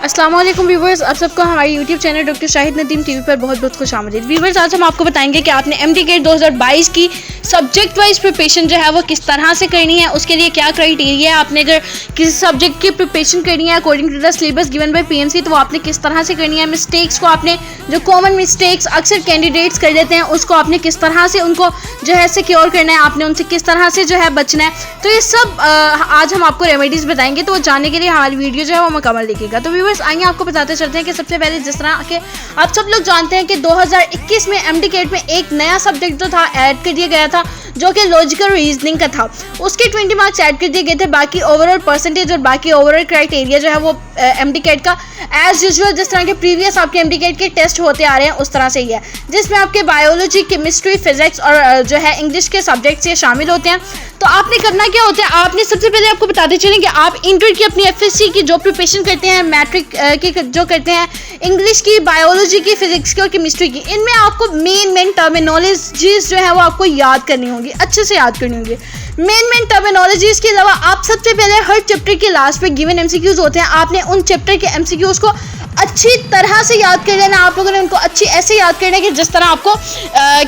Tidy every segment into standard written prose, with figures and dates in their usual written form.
अस्सलाम वालेकुम व्यूवर्स, आप सबको हमारे YouTube channel doctor Shahid Nadeem TV पर बहुत बहुत खुशामदीद। व्यूवर्स, आज हम आपको बताएंगे कि आपने MD-CAT 2022 की सब्जेक्ट वाइज प्रिपरेशन जो है वो किस तरह से करनी है, उसके लिए क्या क्राइटेरिया है। आपने अगर किसी सब्जेक्ट की प्रिपरेशन करनी है according to the syllabus given by PMC, तो वो आपने किस तरह से करनी है। मिस्टेक्स को आपने, जो कॉमन मिस्टेक्स अक्सर कैंडिडेट्स कर देते हैं, उसको आपने किस तरह से उनको जो है सिक्योर करना है, आपने उनसे किस तरह से जो है बचना है। तो ये सब आज हम आपको रेमेडीज़ बताएंगे, तो वो जानने के लिए हमारी वीडियो जो है वो मुकम्मल देखिएगा। तो व्यूवर्स, आइए आपको बताते चलते हैं कि सबसे पहले जिस तरह के आप सब लोग जानते हैं कि 2021 में MD-CAT में एक नया सब्जेक्ट जो था ऐड कर दिया गया था, जो कि लॉजिकल रीजनिंग का था। उसके 20 मार्क्स ऐड कर दिए गए थे। बाकी ओवरऑल परसेंटेज और बाकी ओवरऑल क्राइटेरिया जो है वो MD-CAT का एज यूजुअल जिस तरह के प्रीवियस आपके MD-CAT के टेस्ट होते आ रहे हैं उस तरह से ही है, जिसमें आपके बायोलॉजी, केमिस्ट्री, फिजिक्स और जो है इंग्लिश के सब्जेक्ट्स ये शामिल होते हैं। तो आपने करना क्या होता है, आपने सबसे पहले आपको बताते चलें कि आप इंटर की अपनी FSC की जो प्रिपरेशन करते हैं, मैट्रिक की जो करते हैं, इंग्लिश की, बायोलॉजी की, फिजिक्स की और केमिस्ट्री की, इनमें आपको मेन टर्मिनोलॉजीज जो है वो आपको याद करनी होगी, अच्छे से याद करनी होगी। मेन टर्मिनोलॉजीज के अलावा आप सबसे पहले हर चैप्टर के लास्ट पे गिवन MCQs होते हैं, आपने उन चैप्टर के MCQs को अच्छी तरह से याद कर लेना। आप लोगों ने उनको अच्छी ऐसे याद करना है कि जिस तरह आपको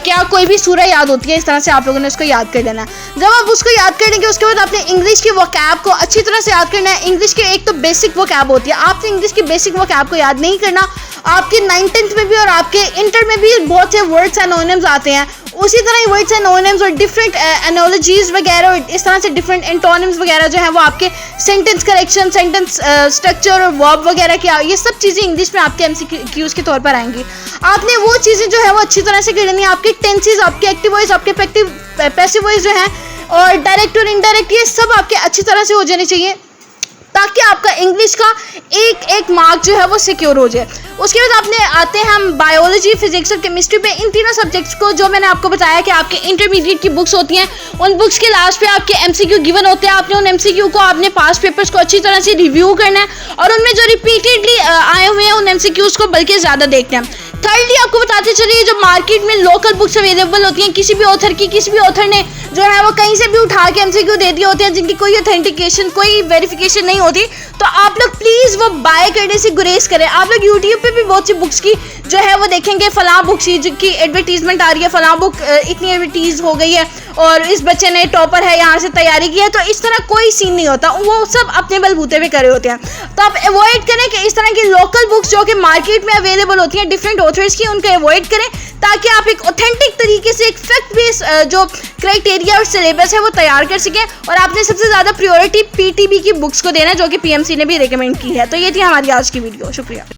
क्या कोई भी सूरह याद होती है, इस तरह से आप लोगों ने उसको याद कर लेना। जब आप उसको याद कर लेंगे, उसके बाद आपने इंग्लिश की वोकैब को अच्छी तरह से याद करना है। इंग्लिश के एक तो बेसिक वोकैब होती है, आपने इंग्लिश की बेसिक वोकैब को याद नहीं करना। आपके 9th-10th में भी और आपके इंटर में भी बहुत से वर्ड्स एंड एनोनिम्स आते हैं, उसी तरह ही वर्ड्स एंड एनोनिम्स और डिफरेंट एनोलॉजीज वगैरह और इस तरह से डिफरेंट एंटोनिम्स वगैरह जो है वो आपके सेंटेंस करेक्शन, सेंटेंस स्ट्रक्चर और वर्ब वगैरह क्या, ये सब चीज़ें इंग्लिश में आपके MCQs के तौर पर आएंगी। आपने वो चीज़ें जो है वो अच्छी तरह से कर लेनी है। आपके टेंसेज, आपके एक्टिव वॉइस, आपके पैसिव वॉइस जो है और डायरेक्ट और इनडायरेक्ट, ये सब आपके अच्छी तरह से हो जाने चाहिए, ताकि आपका इंग्लिश का एक मार्क जो है वो सिक्योर हो जाए। उसके बाद आपने आते हैं हम बायोलॉजी, फिजिक्स और केमिस्ट्री पे। इन तीनों सब्जेक्ट्स को जो मैंने आपको बताया कि आपके इंटरमीडिएट की बुक्स होती हैं, उन बुक्स के लास्ट पे आपके MCQ गिवन होते हैं। आपने उन MCQ को, आपने पास्ट पेपर्स को अच्छी तरह से रिव्यू करना है और उनमें जो रिपीटेडली आए हुए हैं उन MCQs को बल्कि ज़्यादा देखना है। थर्डली आपको बताते चलिए, जो मार्केट में लोकल बुक्स अवेलेबल होती हैं, किसी भी ऑथर की, किसी भी ऑथर ने जो है वो कहीं से भी उठा के MCQ दे दिए होते हैं, जिनकी कोई ऑथेंटिकेशन, कोई वेरिफिकेशन नहीं होती, तो आप लोग प्लीज़ वो बाय करने से गुरेज करें। आप लोग यूट्यूब पे भी बहुत सी बुक्स की जो है वो देखेंगे, फलां बुक्स जिनकी एडवर्टीजमेंट आ रही है, फलां बुक इतनी एडवर्टीज हो गई है और इस बच्चे ने टॉपर है, यहाँ से तैयारी की है। तो इस तरह कोई सीन नहीं होता, वो सब अपने बलबूते पे करे होते हैं। तो आप अवॉइड करें कि इस तरह की लोकल बुक्स जो कि मार्केट में अवेलेबल होती हैं डिफरेंट ऑथर्स की, उनको अवॉइड करें, ताकि आप एक ऑथेंटिक तरीके से एक फैक्ट बेस्ड जो क्राइटेरिया और सिलेबस है वो तैयार कर सकें। और आपने सबसे ज़्यादा प्रायोरिटी PTB की बुक्स को देना है, जो कि PMC ने भी रिकमेंड की है। तो ये थी हमारी आज की वीडियो। शुक्रिया।